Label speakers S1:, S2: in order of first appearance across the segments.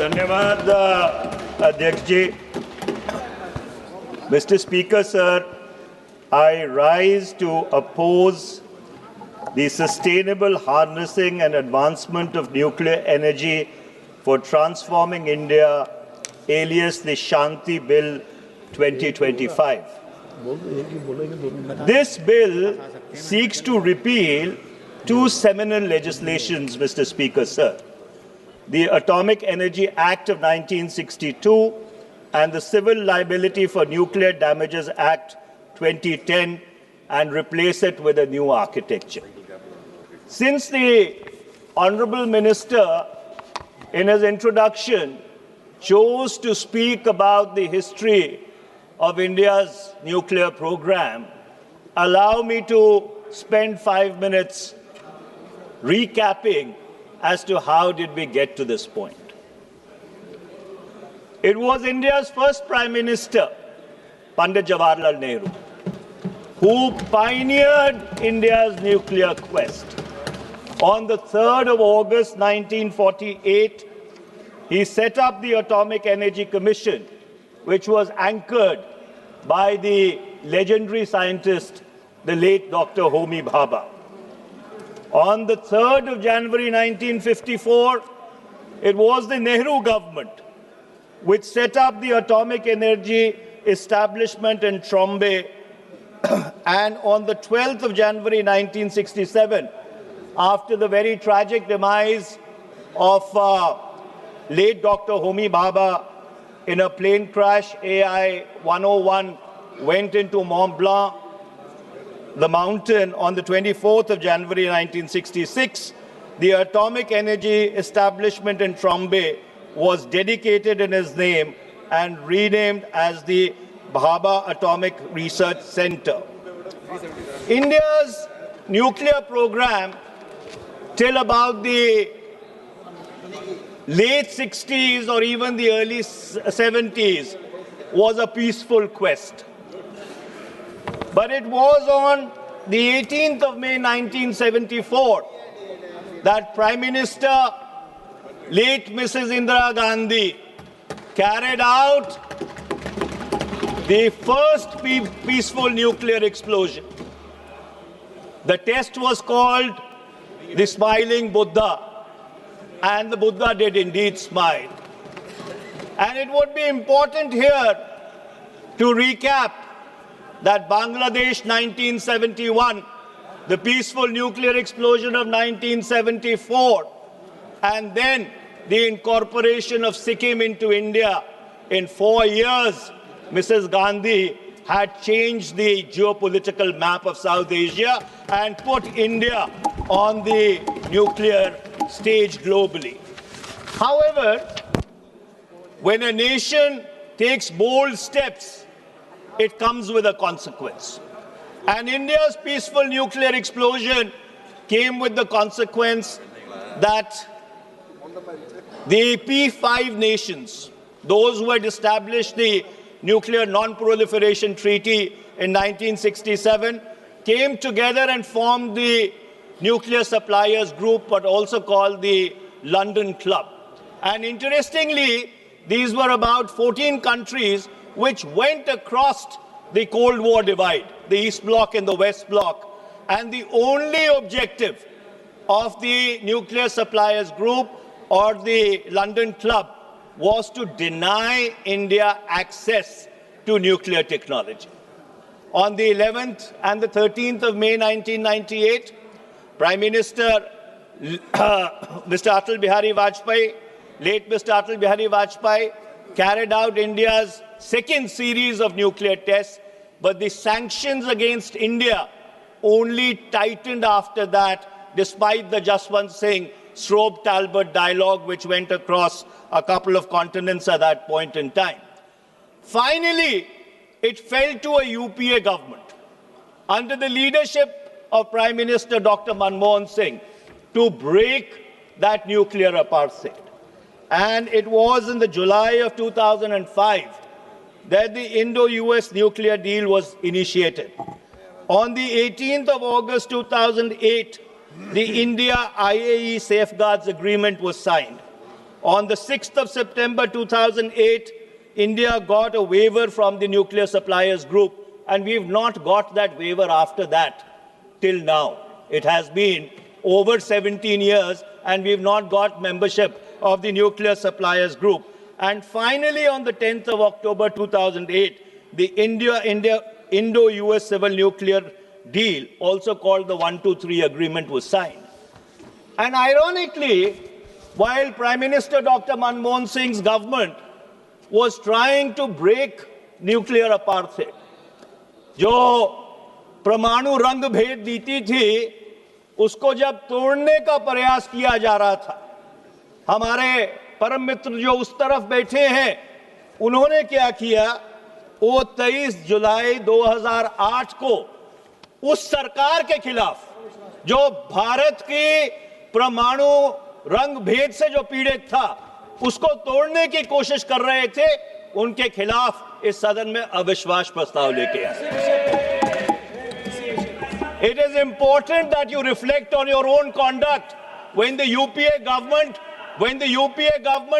S1: धन्यवाद अध्यक्ष जी. Mr. Speaker, sir, I rise to oppose the sustainable harnessing and advancement of nuclear energy for transforming India, alias the SHANTI Bill 2025. This bill seeks to repeal two seminal legislations, Mr. Speaker, sir. The Atomic Energy Act of 1962 and the Civil Liability for Nuclear Damages Act 2010 and replace it with a new architecture. Since the Honourable Minister, in his introduction, chose to speak about the history of India's nuclear program, allow me to spend 5 minutes recapping as to how did we get to this point. It was India's first Prime Minister, Pandit Jawaharlal Nehru, who pioneered India's nuclear quest. On the 3rd of August 1948, he set up the Atomic Energy Commission, which was anchored by the legendary scientist, the late Dr. Homi Bhabha. On the 3rd of January 1954, it was the Nehru government which set up the Atomic Energy Establishment in Trombay. And on the 12th of January 1967, after the very tragic demise of late Dr. Homi Bhabha in a plane crash, AI-101 went into Mont Blanc, the mountain, on the 24th of January 1966, the Atomic Energy Establishment in Trombay was dedicated in his name and renamed as the Bhabha Atomic Research Center. India's nuclear program till about the late 60s or even the early 70s was a peaceful quest. But it was on the 18th of May 1974 that Prime Minister, late Mrs. Indira Gandhi, carried out the first peaceful nuclear explosion. The test was called the Smiling Buddha, and the Buddha did indeed smile. And it would be important here to recap that Bangladesh 1971, the peaceful nuclear explosion of 1974, and then the incorporation of Sikkim into India in 4 years, Mrs. Gandhi had changed the geopolitical map of South Asia and put India on the nuclear stage globally. However, when a nation takes bold steps, it comes with a consequence. And India's peaceful nuclear explosion came with the consequence that the P5 nations, those who had established the Nuclear Non-Proliferation Treaty in 1967, came together and formed the Nuclear Suppliers Group, but also called the London Club. And interestingly, these were about 14 countries which went across the Cold War divide, the East Bloc and the West Bloc. And the only objective of the Nuclear Suppliers Group or the London Club was to deny India access to nuclear technology. On the 11th and the 13th of May 1998, Prime Minister Mr. Atal Bihari Vajpayee, late Mr. Atal Bihari Vajpayee, carried out India's second series of nuclear tests, but the sanctions against India only tightened after that, despite the Jaswant Singh Strobe-Talbot dialogue, which went across a couple of continents at that point in time. Finally, it fell to a UPA government under the leadership of Prime Minister Dr. Manmohan Singh to break that nuclear apartheid. And it was in the July of 2005 that the Indo-US nuclear deal was initiated. On the 18th of August 2008, the India-IAE Safeguards Agreement was signed. On the 6th of September 2008, India got a waiver from the Nuclear Suppliers Group, and we've not got that waiver after that till now. It has been over 17 years, and we've not got membership of the Nuclear Suppliers Group. And finally, on the 10th of October 2008, the Indo-US Civil Nuclear Deal, also called the 123 Agreement, was signed. And ironically, while Prime Minister Dr. Manmohan Singh's government was trying to break nuclear apartheid, जो परमाणु रंग भेद नीति थी, उसको जब तोड़ने का प्रयास किया जा रहा था, हमारे परम मित्र जो उस तरफ बैठे हैं, उन्होंने क्या किया? वो 23 जुलाई 2008 को उस सरकार के खिलाफ, जो भारत की परमाणु रंग भेद से जो पीड़ित था, उसको तोड़ने की कोशिश कर रहे थे, उनके खिलाफ इस सदन में अविश्वास प्रस्ताव लेके आए। It is important that you reflect on your own conduct. When the UPA government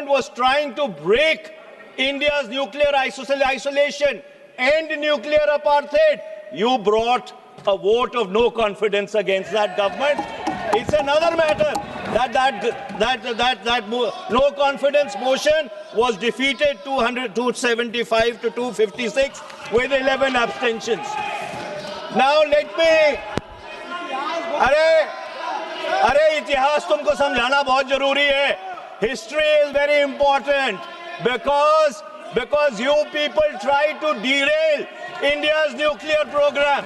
S1: was trying to break India's nuclear isolation and nuclear apartheid, you brought a vote of no confidence against that government. It's another matter that no confidence motion was defeated 275 to 256 with 11 abstentions. Now let me, अरे इतिहास तुमको समझाना बहुत जरूरी है. History is very important because you people tried to derail India's nuclear program.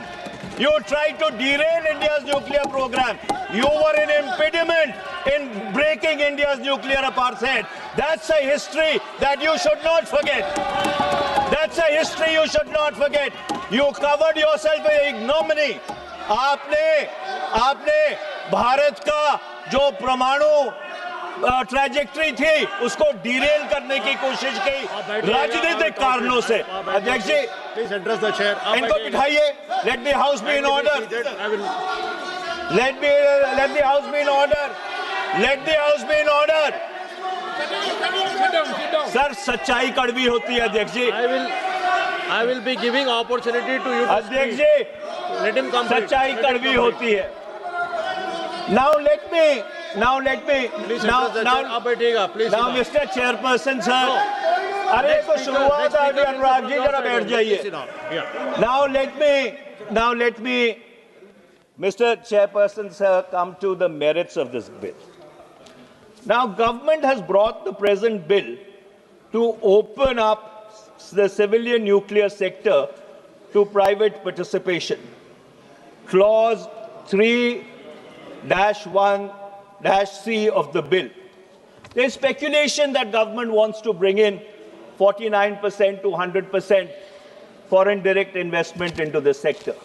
S1: You tried to derail India's nuclear program. You were an impediment in breaking India's nuclear apartheid. That's a history that you should not forget. That's a history you should not forget. You covered yourself with ignominy. आपने भारत का जो परमाणु trajectory थी, उसको Daryl करने की कोशिश की राजनीतिक कारणों से. अध्यक्ष जी, प्लीज एड्रेस द चेयर. इनको बिठाइए. Let the house be in order. Let the house be in order. Let the house be in order. Sir, सच्चाई कड़वी होती है अध्यक्ष जी. I will be giving opportunity to you to अध्यक्ष जी, let him come. सच्चाई कड़वी होती है. Now let me. Now, आप बैठिएगा, please. Now, Mr. Chairperson, sir. अरे तो शुरुआत है अभी, अनुराग जी जरा बैठ जाइए. Now let me, Mr. Chairperson, sir, come to the merits of this bill. Now, government has brought the present bill to open up the civilian nuclear sector to private participation. Clause 3-1-C of the bill. There is speculation that government wants to bring in 49% to 100% foreign direct investment into the sector.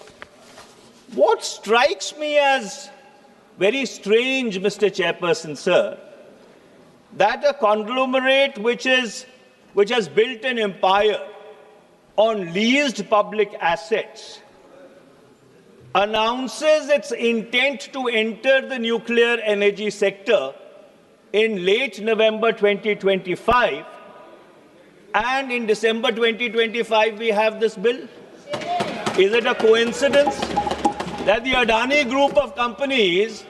S1: What strikes me as very strange, Mr. Chairperson, sir, that a conglomerate which has built an empire on leased public assets announces its intent to enter the nuclear energy sector in late November 2025, and in December 2025 we have this bill. Is it a coincidence that the Adani group of companies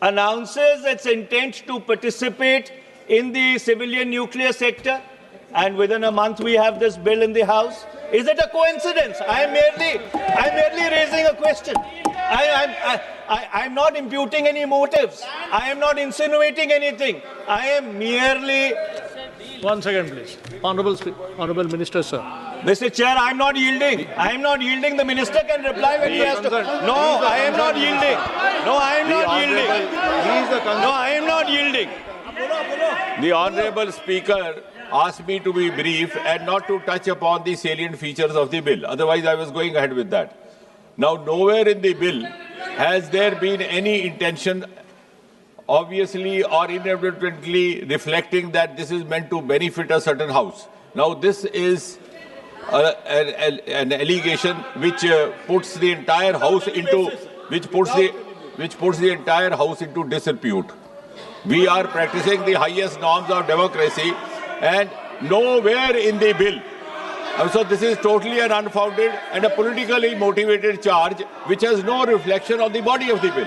S1: announces its intent to participate in the civilian nuclear sector, and within a month we have this bill in the House? Is it a coincidence? I'm merely raising a question. I'm not imputing any motives. I am not insinuating anything. I am merely...
S2: One second, please. Honorable Minister, sir.
S1: Mr. Chair, I'm not yielding. I am not yielding. The Minister can reply when he has to. No, I am not yielding. No, I am not yielding. No, I am not yielding.
S3: The Honorable Speaker asked me to be brief and not to touch upon the salient features of the bill. Otherwise, I was going ahead with that. Now, nowhere in the bill has there been any intention, obviously or inadvertently, reflecting that this is meant to benefit a certain house. Now, this is an allegation which puts the entire house into disrepute. We are practicing the highest norms of democracy, and nowhere in the bill. So this is totally an unfounded and a politically motivated charge which has no reflection on the body of the bill.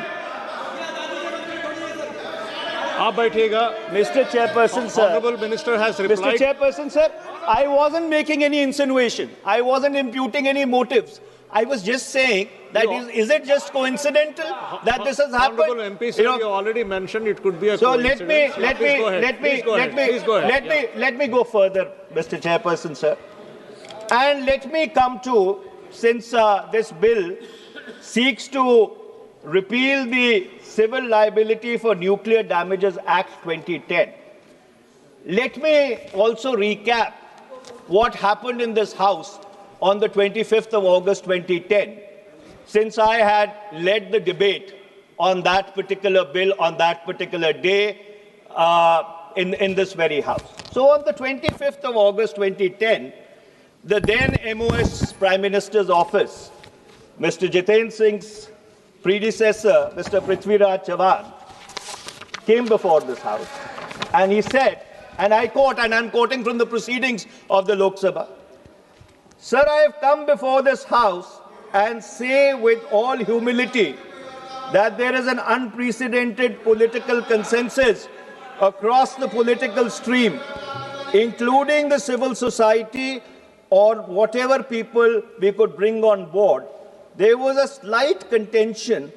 S2: आप बैठिएगा.
S1: Mr. Chairperson, sir.
S2: Honorable Minister has
S1: Mr.
S2: replied.
S1: Chairperson, sir, I wasn't making any insinuation. I wasn't imputing any motives. I was just saying that is it just coincidental that this has happened?
S2: Honorable MP, sir, you already mentioned it could be a
S1: so
S2: coincidence.
S1: let me go further, Mr. Chairperson, sir. And let me come to, since this bill seeks to repeal the Civil Liability for Nuclear Damages Act 2010, let me also recap what happened in this House on the 25th of August 2010, since I had led the debate on that particular bill on that particular day in this very House. So on the 25th of August 2010, the then MOS Prime Minister's office, Mr. Jiten Singh's predecessor, Mr. Prithviraj Chavan, came before this House and he said, and I quote, and I'm quoting from the proceedings of the Lok Sabha, "Sir, I have come before this House and say with all humility that there is an unprecedented political consensus across the political stream, including the civil society or whatever people we could bring on board. There was a slight contention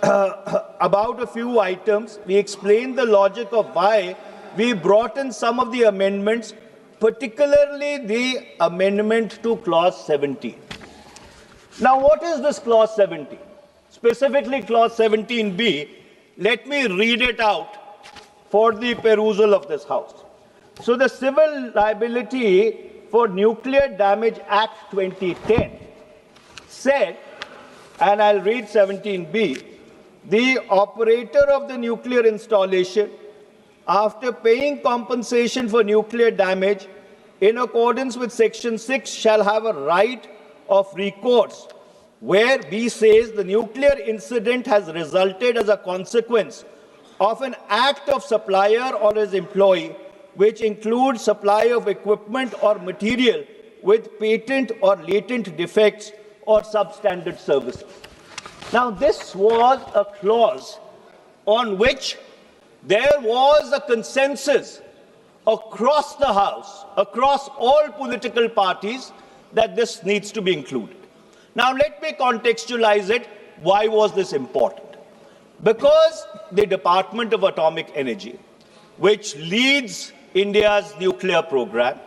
S1: about a few items. We explained the logic of why we brought in some of the amendments, particularly the amendment to Clause 17. Now, what is this Clause 17? Specifically, Clause 17B. Let me read it out for the perusal of this House. So, the Civil Liability for Nuclear Damage Act 2010 said, and I'll read 17B, the operator of the nuclear installation, after paying compensation for nuclear damage in accordance with Section 6, shall have a right of recourse where B says the nuclear incident has resulted as a consequence of an act of supplier or his employee, which includes supply of equipment or material with patent or latent defects or substandard services. Now, this was a clause on which there was a consensus across the House, across all political parties, that this needs to be included. Now, let me contextualize it. Why was this important? Because the Department of Atomic Energy, which leads India's nuclear program,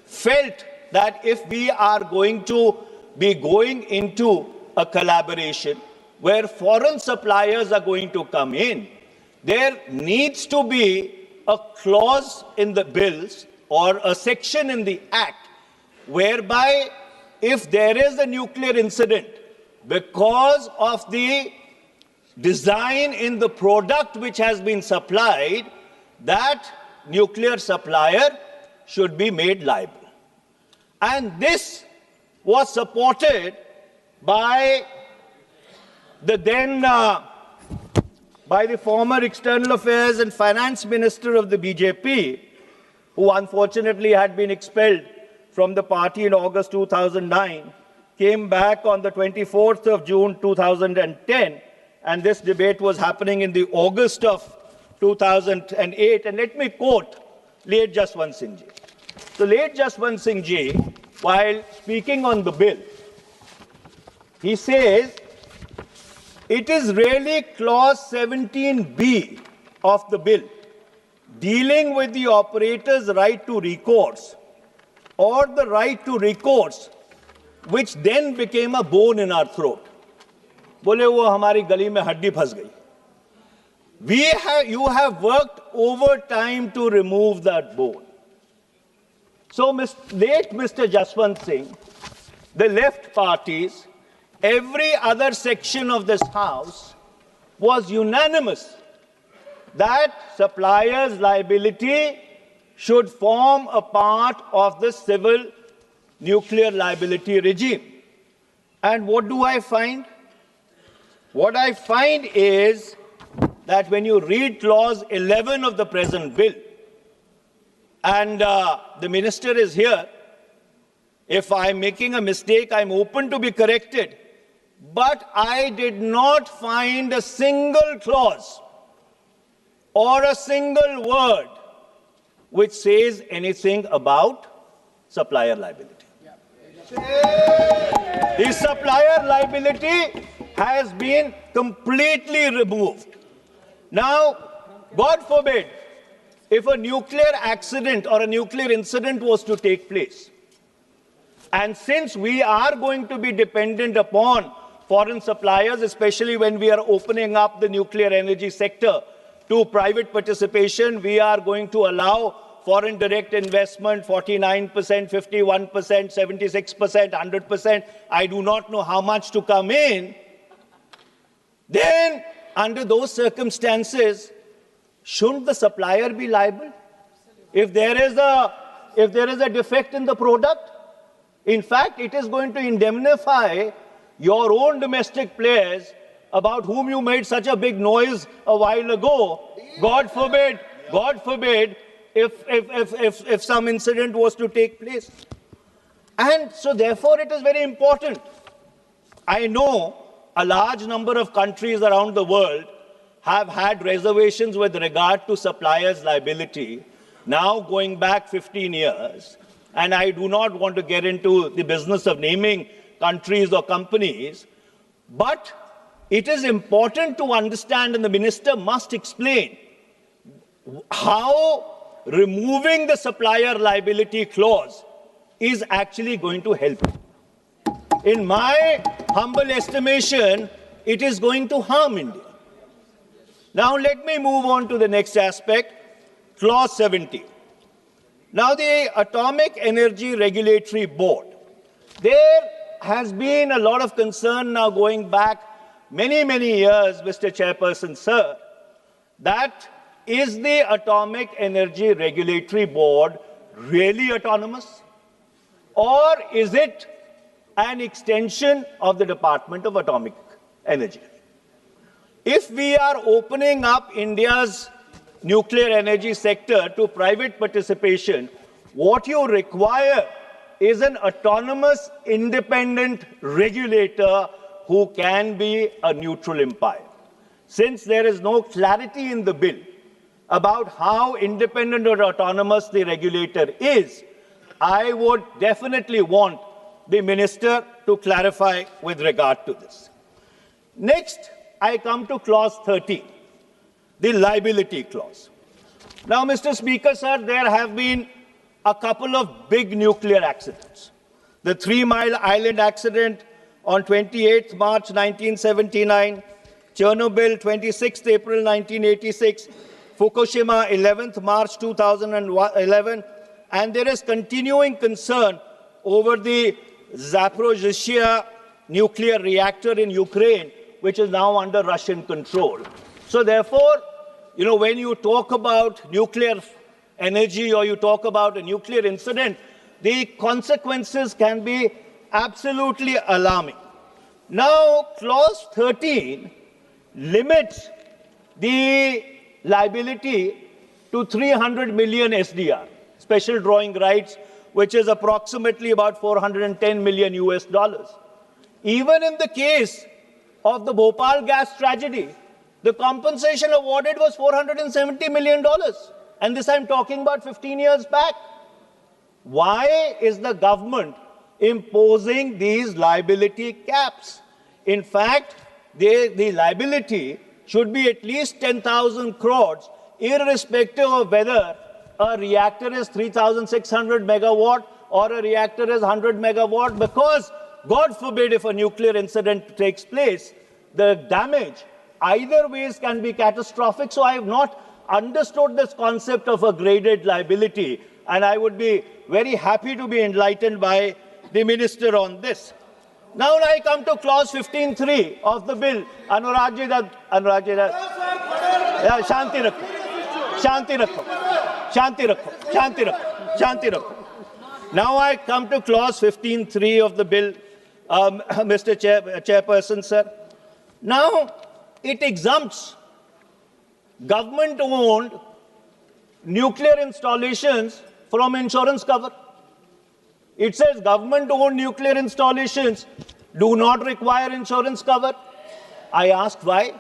S1: felt that if we are going to be going into a collaboration where foreign suppliers are going to come in, there needs to be a clause in the bills or a section in the Act whereby if there is a nuclear incident because of the design in the product which has been supplied, that nuclear supplier should be made liable. And this was supported by the then by the former External Affairs and Finance Minister of the BJP, who unfortunately had been expelled from the party in August 2009, came back on the 24th of June 2010, and this debate was happening in the August of 2008. And let me quote late Jaswant Singh Ji. So late Jaswant Singh Ji, while speaking on the bill, he says, it is really Clause 17B of the bill dealing with the operator's right to recourse or the right to recourse, which then became a bone in our throat. बोले वो हमारी गली में हड्डी फंस गई. You have worked overtime to remove that bone. So late Mr. Jaswant Singh, the left parties, every other section of this House was unanimous that suppliers' liability should form a part of the civil nuclear liability regime. And what do I find? What I find is that when you read clause 11 of the present bill, and the minister is here, if I'm making a mistake, I'm open to be corrected. But I did not find a single clause or a single word which says anything about supplier liability. The supplier liability has been completely removed. Now, God forbid, if a nuclear accident or a nuclear incident was to take place, and since we are going to be dependent upon foreign suppliers, especially when we are opening up the nuclear energy sector to private participation, we are going to allow foreign direct investment, 49%, 51%, 76%, 100%. I do not know how much to come in. Then, under those circumstances, shouldn't the supplier be liable? If there is a defect in the product, in fact, it is going to indemnify your own domestic players about whom you made such a big noise a while ago. God forbid, if some incident was to take place. And so therefore it is very important. I know a large number of countries around the world have had reservations with regard to suppliers' liability, now going back 15 years. And I do not want to get into the business of naming countries or companies, but it is important to understand, and the minister must explain, how removing the supplier liability clause is actually going to help. In my humble estimation, it is going to harm India. Now let me move on to the next aspect, clause 70. Now the Atomic Energy Regulatory Board. There has been a lot of concern now going back many, many years, Mr. Chairperson, sir, that is the Atomic Energy Regulatory Board really autonomous? Or is it an extension of the Department of Atomic Energy? If we are opening up India's nuclear energy sector to private participation, what you require is an autonomous, independent regulator who can be a neutral umpire. Since there is no clarity in the bill about how independent or autonomous the regulator is, I would definitely want the minister to clarify with regard to this. Next, I come to clause 13, the liability clause. Now, Mr. Speaker, sir, there have been a couple of big nuclear accidents. The 3 Mile Island accident on 28th March 1979, Chernobyl 26th April 1986, Fukushima 11th March 2011, and there is continuing concern over the Zaporizhzhia nuclear reactor in Ukraine, which is now under Russian control. So therefore, when you talk about nuclear energy or you talk about a nuclear incident, the consequences can be absolutely alarming. Now, clause 13 limits the liability to 300 million SDR, special drawing rights, which is approximately about 410 million US dollars. Even in the case of the Bhopal gas tragedy, the compensation awarded was $470 million. And this I'm talking about 15 years back. Why is the government imposing these liability caps? In fact, the liability should be at least 10,000 crores, irrespective of whether a reactor is 3,600 megawatt or a reactor is 100 megawatt, because God forbid if a nuclear incident takes place, the damage either ways can be catastrophic. So I have not understood this concept of a graded liability, and I would be very happy to be enlightened by the minister on this. Now I come to clause 15.3 of the bill. Anurag ji, Shanti rakho. Shanti rakho. Shanti rakho. Shanti rakho. Shanti rakho. Now I come to clause 15.3 of the bill, Mr. Chairperson, sir. Now, it exempts government-owned nuclear installations from insurance cover. It says government-owned nuclear installations do not require insurance cover. I ask why.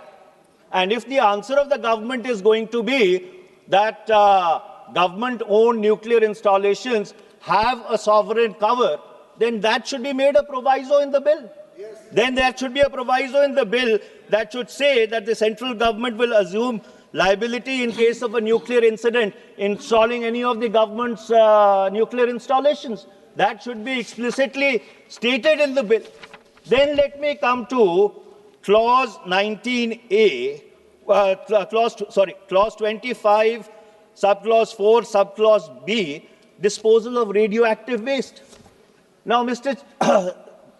S1: And if the answer of the government is going to be that government-owned nuclear installations have a sovereign cover, then that should be made a proviso in the bill. Yes. Then there should be a proviso in the bill that should say that the central government will assume liability in case of a nuclear incident installing any of the government's nuclear installations. That should be explicitly stated in the bill. Then let me come to clause 19A, clause 25, subclause 4, subclause B, disposal of radioactive waste. Now, Mr.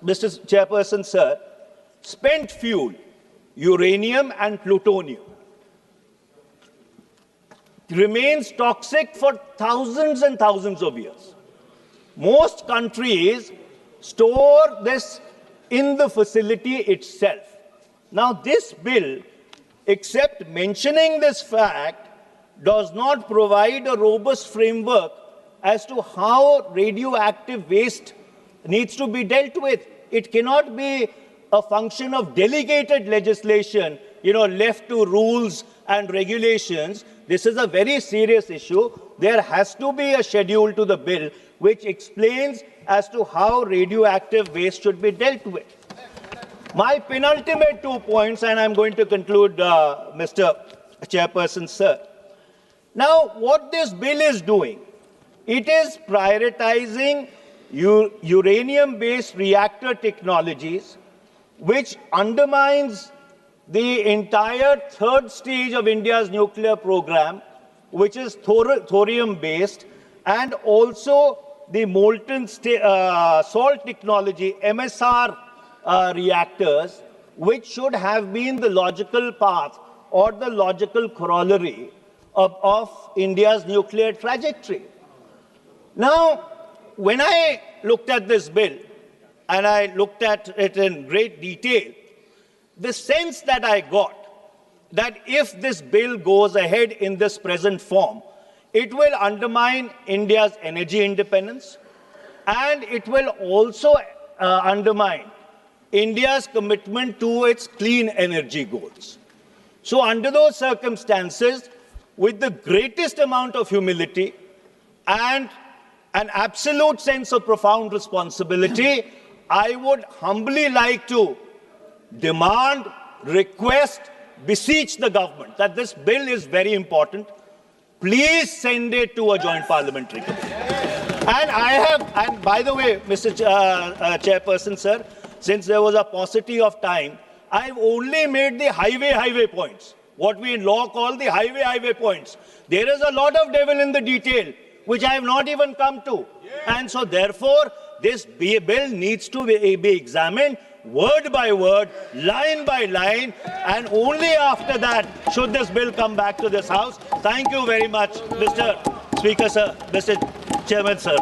S1: Chairperson, sir, spent fuel, uranium and plutonium remains toxic for thousands and thousands of years. Most countries store this in the facility itself. Now, this bill, except mentioning this fact, does not provide a robust framework as to how radioactive waste needs to be dealt with. It cannot be a function of delegated legislation, left to rules and regulations. This is a very serious issue. There has to be a schedule to the bill which explains as to how radioactive waste should be dealt with. My penultimate 2 points, and I'm going to conclude, Mr. Chairperson, sir. Now, what this bill is doing, it is prioritizing uranium-based reactor technologies, which undermines the entire third stage of India's nuclear program, which is thorium-based, and also the molten salt technology, MSR reactors, which should have been the logical path or the logical corollary of India's nuclear trajectory. Now, when I looked at this bill, and I looked at it in great detail, the sense that I got that if this bill goes ahead in this present form, it will undermine India's energy independence, and it will also undermine India's commitment to its clean energy goals. So under those circumstances, with the greatest amount of humility and an absolute sense of profound responsibility, I would humbly like to demand, request, beseech the government that this bill is very important. Please send it to a joint parliamentary committee. And by the way, Mr. Chairperson, sir, since there was a paucity of time, I've only made the highway points, what we in law call the highway points. There is a lot of devil in the detail, which I have not even come to. And so therefore, this bill needs to be examined word by word, line by line, and only after that should this bill come back to this House. Thank you very much, Mr. Speaker, sir, Mr. Chairman, sir.